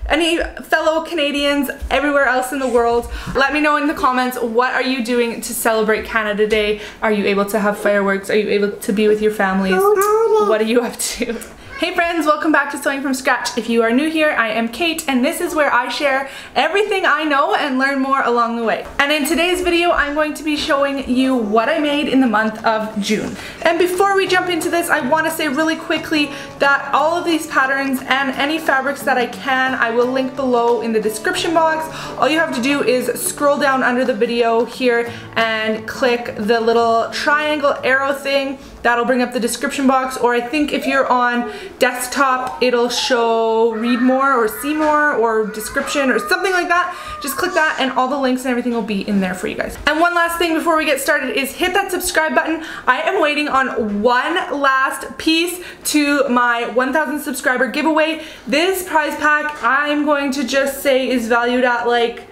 any fellow Canadians everywhere else in the world. Let me know in the comments, what are you doing to celebrate Canada Day? Are you able to have fireworks? Are you able to be with your families? What are you up to? Hey friends, welcome back to Sewing from Scratch. If you are new here, I am Kate, and this is where I share everything I know and learn more along the way. And in today's video, I'm going to be showing you what I made in the month of June. And before we jump into this, I want to say really quickly that all of these patterns and any fabrics that I can, I will link below in the description box. All you have to do is scroll down under the video here and click the little triangle arrow thing. That'll bring up the description box, or I think if you're on desktop, it'll show read more or see more or description or something like that. Just click that and all the links and everything will be in there for you guys. And one last thing before we get started is hit that subscribe button. I am waiting on one last piece to my 1,000 subscriber giveaway. This prize pack, I'm going to just say, is valued at like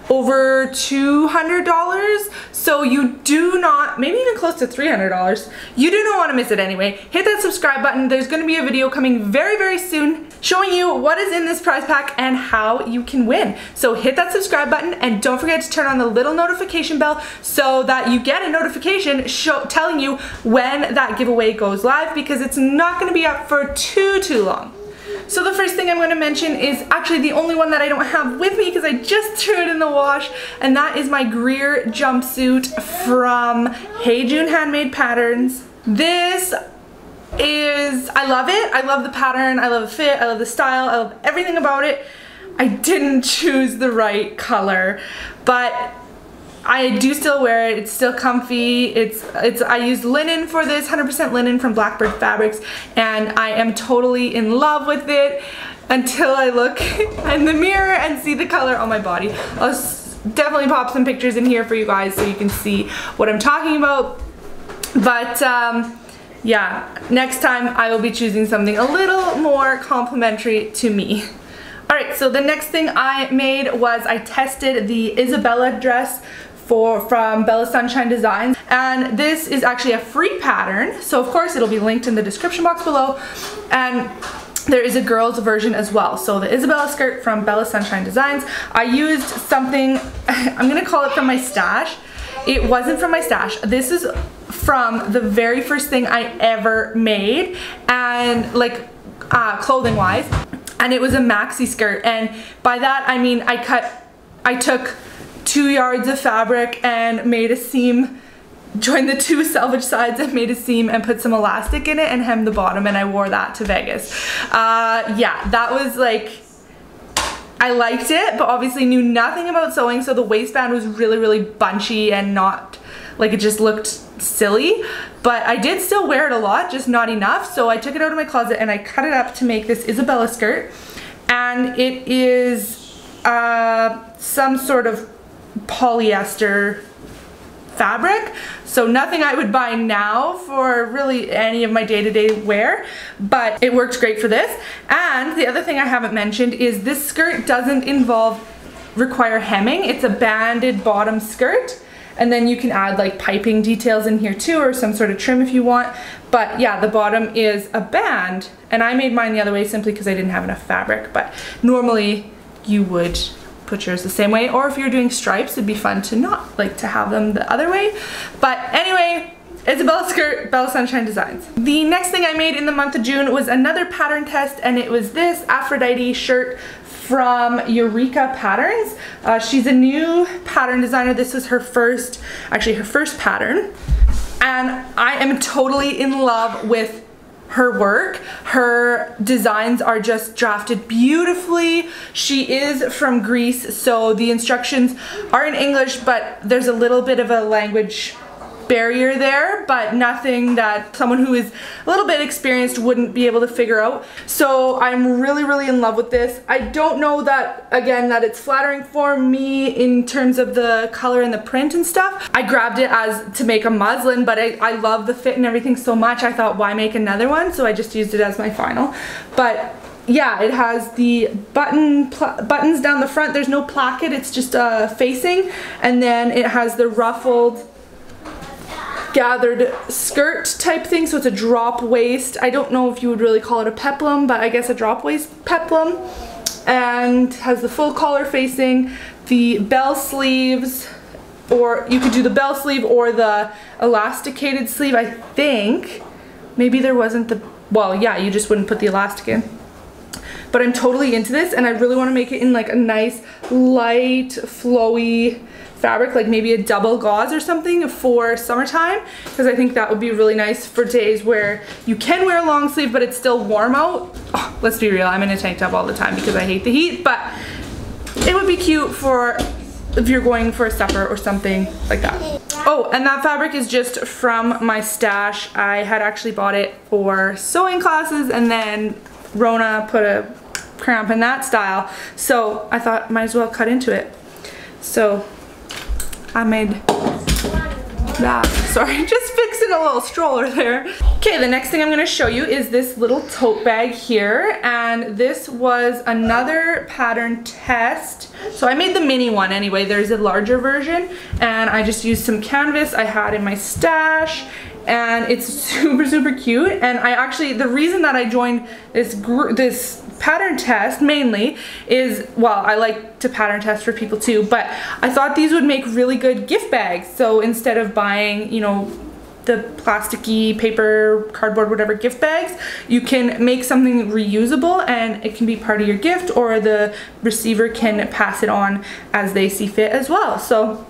over $200, so you do not, maybe even close to $300, you do not want to miss it anyway. Hit that subscribe button. There's going to be a video coming very soon showing you what is in this prize pack and how you can win. So hit that subscribe button and don't forget to turn on the little notification bell so that you get a notification telling you when that giveaway goes live, because it's not going to be up for too long. So the first thing I'm going to mention is actually the only one that I don't have with me because I just threw it in the wash, and that is my Greer jumpsuit from Hey June Handmade Patterns. This is, I love it. I love the pattern, I love the fit, I love the style, I love everything about it. I didn't choose the right color, but I do still wear it. It's still comfy. I used linen for this, 100% linen from Blackbird fabrics, and I am totally in love with it until I look in the mirror and see the color on my body. I'll definitely pop some pictures in here for you guys so you can see what I'm talking about. But yeah, next time I will be choosing something a little more complimentary to me. Alright, so the next thing I made was I tested the Isabella dress from Bella Sunshine Designs, and this is actually a free pattern, so of course it'll be linked in the description box below, and there is a girl's version as well. So the Isabella skirt from Bella Sunshine Designs, I used something, I'm gonna call it from my stash. It wasn't from my stash. This is from the very first thing I ever made, and like clothing wise, and it was a maxi skirt, and by that I mean I took 2 yards of fabric and made a seam, joined the two selvage sides and made a seam and put some elastic in it and hemmed the bottom, and I wore that to Vegas. Yeah, that was like, I liked it, but obviously knew nothing about sewing, so the waistband was really bunchy and not, like, it just looked silly. But I did still wear it a lot, just not enough, so I took it out of my closet and I cut it up to make this Isabella skirt, and it is some sort of polyester fabric, so nothing I would buy now for really any of my day-to-day wear, but it worked great for this. And the other thing I haven't mentioned is this skirt doesn't require hemming. It's a banded bottom skirt, and then you can add like piping details in here too, or some sort of trim if you want. But yeah, the bottom is a band, and I made mine the other way simply because I didn't have enough fabric, but normally you would put yours the same way, or if you're doing stripes, it'd be fun to not like to have them the other way. But anyway, Isabella skirt, Bella Sunshine Designs. The next thing I made in the month of June was another pattern test, and it was this Aphrodite shirt from Eureka Patterns. She's a new pattern designer. This was her first pattern, and I am totally in love with her work. Her designs are just drafted beautifully. She is from Greece, so the instructions are in English, but there's a little bit of a language barrier there, but nothing that someone who is a little bit experienced wouldn't be able to figure out. So I'm really in love with this. I don't know that, again, that it's flattering for me in terms of the color and the print and stuff. I grabbed it as to make a muslin, but I love the fit and everything so much, I thought, why make another one? So I just used it as my final. But yeah, it has the buttons down the front. There's no placket, it's just facing, and then it has the ruffled gathered skirt type thing, so it's a drop waist. I don't know if you would really call it a peplum, but I guess a drop waist peplum. and has the full collar facing, the bell sleeves, or you could do the bell sleeve or the elasticated sleeve. I think maybe there wasn't the, well, yeah, you just wouldn't put the elastic in. But I'm totally into this, and I really want to make it in like a nice light flowy fabric, like maybe a double gauze or something for summertime, because I think that would be really nice for days where you can wear a long sleeve but it's still warm out. Oh, let's be real, I'm in a tank top all the time because I hate the heat, but it would be cute for if you're going for a supper or something like that. Oh, and that fabric is just from my stash. I had actually bought it for sewing classes, and then Rona put a cramp in that style, so I thought might as well cut into it. So I made that. Sorry, just fixing a little stroller there. Okay, the next thing I'm gonna show you is this little tote bag here, and this was another pattern test. So I made the mini one anyway. There's a larger version, and I just used some canvas I had in my stash, and it's super cute. And I actually, the reason that I joined this pattern test mainly is, well, I like to pattern test for people too, but I thought these would make really good gift bags. So instead of buying, you know, the plasticky paper, cardboard, whatever gift bags, you can make something reusable, and it can be part of your gift, or the receiver can pass it on as they see fit as well. So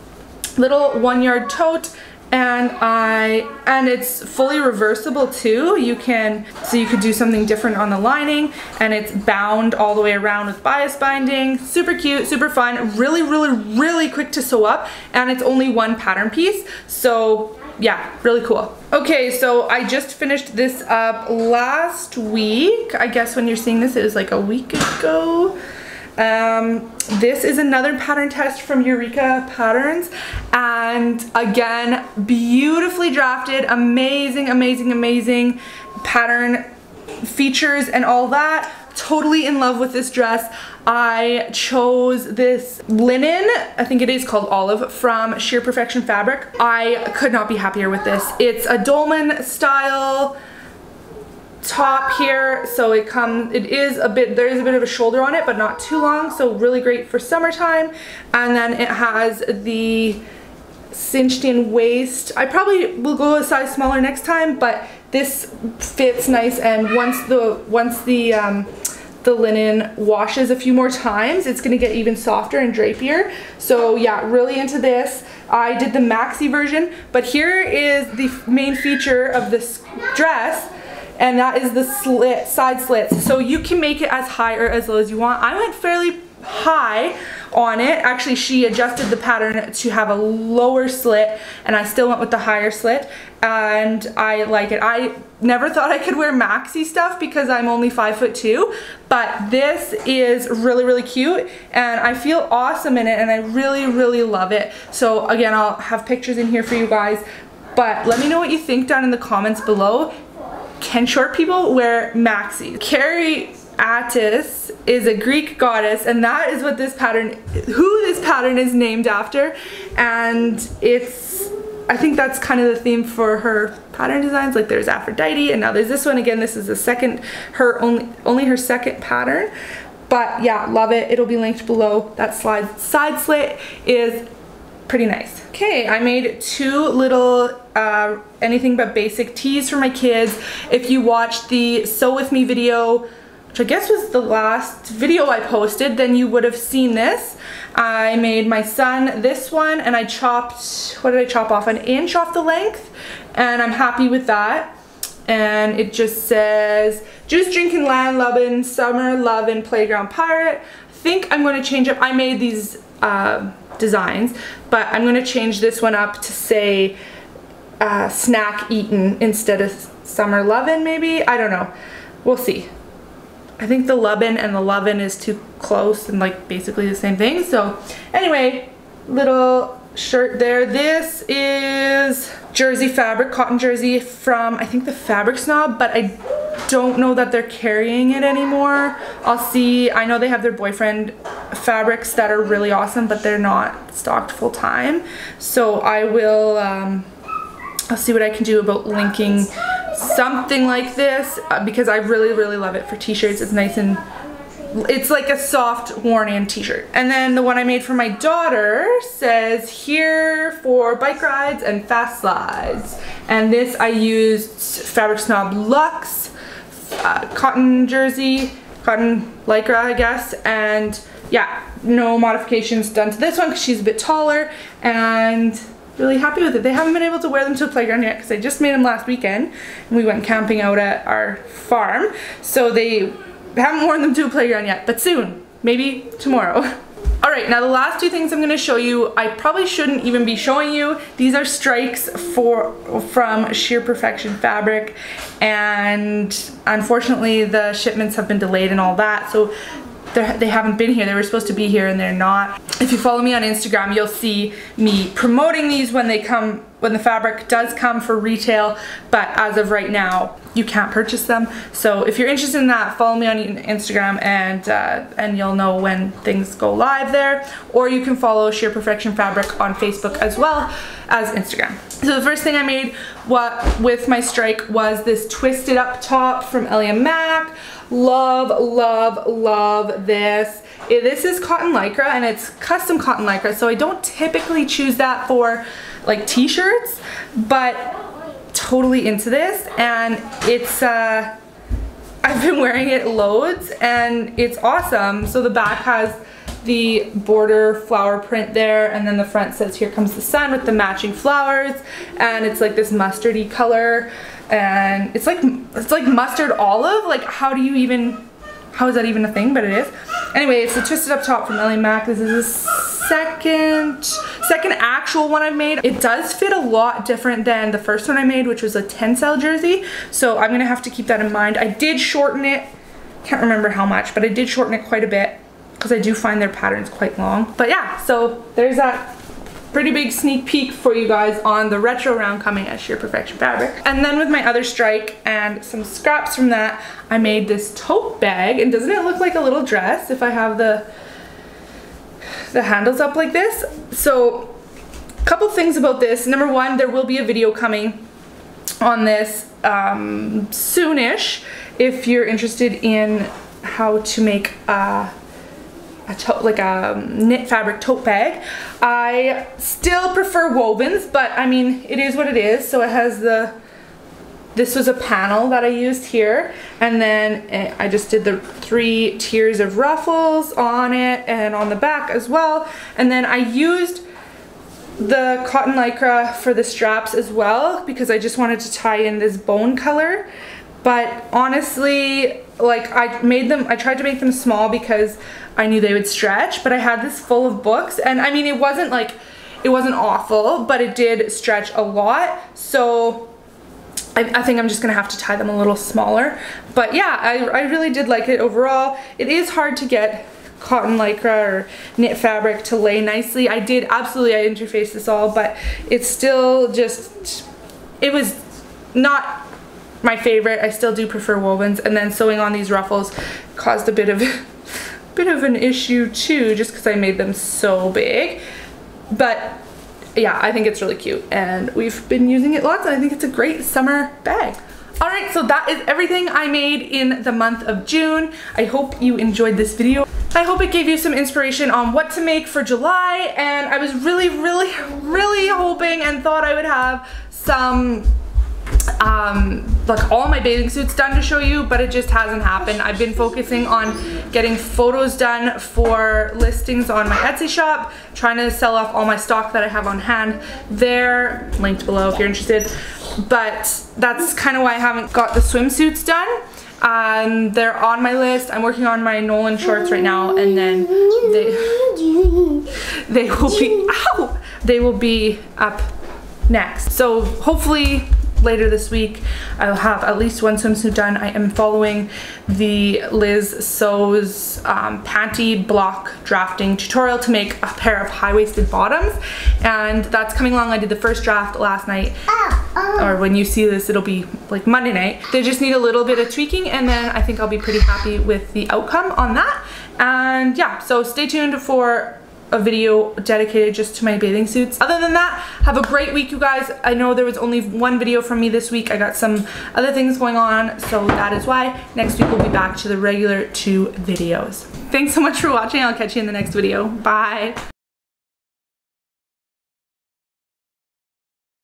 little 1-yard tote, and it's fully reversible too. You could do something different on the lining, and it's bound all the way around with bias binding. Super cute, super fun, really quick to sew up, and it's only one pattern piece, so yeah, really cool. Okay, so I just finished this up last week. I guess when you're seeing this, it was like a week ago. This is another pattern test from Eureka Patterns, and again, beautifully drafted, amazing pattern features and all that. Totally in love with this dress. I chose this linen, I think it is called Olive, from Sheer Perfection Fabric. I could not be happier with this. It's a dolman style top here, so there is a bit of a shoulder on it, but not too long, so really great for summertime. And then it has the cinched in waist. I probably will go a size smaller next time, but this fits nice, and once the linen washes a few more times, it's gonna get even softer and drapier. So yeah, really into this. I did the maxi version, but here is the main feature of this dress, and that is the side slits. So you can make it as high or as low as you want. I went fairly high on it. Actually, she adjusted the pattern to have a lower slit, and I still went with the higher slit, and I like it. I never thought I could wear maxi stuff because I'm only 5'2", but this is really cute, and I feel awesome in it, and I really love it. So again, I'll have pictures in here for you guys, but let me know what you think down in the comments below. Can short people wear maxi? Carrie Attis is a Greek goddess, and that is what this pattern, who this pattern is named after, and I think that's kind of the theme for her pattern designs. Like there's Aphrodite, and now there's this one again. This is the second, only her second pattern, but yeah, love it. It'll be linked below. That side slit is pretty nice. Okay, I made two little anything but basic tees for my kids. If you watched the Sew With Me video, which I guess was the last video I posted, then you would have seen this. I made my son this one, and I chopped, what did I chop off? 1 inch off the length, and I'm happy with that. And it just says, Juice Drinking Land Lovin', Summer Lovin', Playground Pirate. I think I'm going to change up, I made these designs, but I'm going to change this one up to say Snack Eatin' instead of Summer Lovin', maybe? I don't know. We'll see. I think the Lovin' and the Lovin' is too close and like basically the same thing. So anyway, little shirt there. This is jersey fabric, cotton jersey from I think the Fabric Snob, but I don't know that they're carrying it anymore. I'll see. I know they have their boyfriend fabrics that are really awesome, but they're not stocked full time. So I will I'll see what I can do about linking something like this because I really love it for t-shirts. It's nice and It's like a soft worn-in t-shirt. And then the one I made for my daughter says here for bike rides and fast slides. And this I used Fabric Snob Luxe cotton jersey, cotton lycra I guess, and yeah, no modifications done to this one because she's a bit taller, and really happy with it. They haven't been able to wear them to the playground yet because I just made them last weekend and we went camping out at our farm, so they haven't worn them to a playground yet, but soon, maybe tomorrow. Alright, now the last two things I'm going to show you, I probably shouldn't even be showing you. These are strikes from Sheer Perfection fabric, and unfortunately the shipments have been delayed and all that, so they haven't been here. They were supposed to be here and they're not. If you follow me on Instagram, you'll see me promoting these when they come, when the fabric does come for retail, but as of right now, you can't purchase them. So if you're interested in that, follow me on Instagram and you'll know when things go live there. Or you can follow Sheer Perfection Fabric on Facebook as well as Instagram. So the first thing I made with my strike was this twisted up top from Mac. Love, love, love this. This is cotton lycra and it's custom cotton lycra, so I don't typically choose that for like t-shirts, but totally into this, and it's I've been wearing it loads and it's awesome. So the back has the border flower print there, and then the front says here comes the sun with the matching flowers, and it's like this mustardy color, and it's like mustard olive. Like how is that even a thing? But it is. Anyway, it's the twisted up top from Mac. This is the second actual one I've made. It does fit a lot different than the first one I made, which was a tensile jersey, so I'm gonna have to keep that in mind. I did shorten it, can't remember how much, but I did shorten it quite a bit because I do find their patterns quite long. But yeah, so there's that pretty big sneak peek for you guys on the retro round coming at Sheer Perfection Fabric. And then with my other strike and some scraps from that, I made this tote bag, and doesn't it look like a little dress if I have the handles up like this? So a couple things about this. Number one, there will be a video coming on this soonish if you're interested in how to make a knit fabric tote bag. I still prefer wovens, but I mean, it is what it is. So it has this was a panel that I used here, and then I just did the 3 tiers of ruffles on it and on the back as well. And then I used the cotton lycra for the straps as well because I just wanted to tie in this bone color. But honestly, like I tried to make them small because I knew they would stretch, but I had this full of books, and I mean, it wasn't awful, but it did stretch a lot. So I think I'm just gonna have to tie them a little smaller. But yeah, I really did like it overall. It is hard to get cotton lycra or knit fabric to lay nicely. I interfaced this all, but it's still just, it was not my favorite. I still do prefer wovens, and then sewing on these ruffles caused a bit of an issue too, just because I made them so big. But yeah, I think it's really cute, and we've been using it lots, and I think it's a great summer bag. Alright, so that is everything I made in the month of June. I hope you enjoyed this video. I hope it gave you some inspiration on what to make for July, and I was really, really, really hoping and thought I would have some like all my bathing suits done to show you, but it just hasn't happened. I've been focusing on getting photos done for listings on my Etsy shop, trying to sell off all my stock that I have on hand there, linked below if you're interested. But that's kind of why I haven't got the swimsuits done. They're on my list. I'm working on my Nolan shorts right now, and then they will be up next. So hopefully later this week I'll have at least one swimsuit done. I am following the Liz Sews panty block drafting tutorial to make a pair of high-waisted bottoms, and that's coming along. I did the first draft last night, or when you see this it'll be like Monday night. They just need a little bit of tweaking, and then I think I'll be pretty happy with the outcome on that. And yeah, so stay tuned for a video dedicated just to my bathing suits. Other than that, have a great week, you guys. I know there was only one video from me this week. I got some other things going on, so that is why. Next week we'll be back to the regular 2 videos. Thanks so much for watching. I'll catch you in the next video. Bye.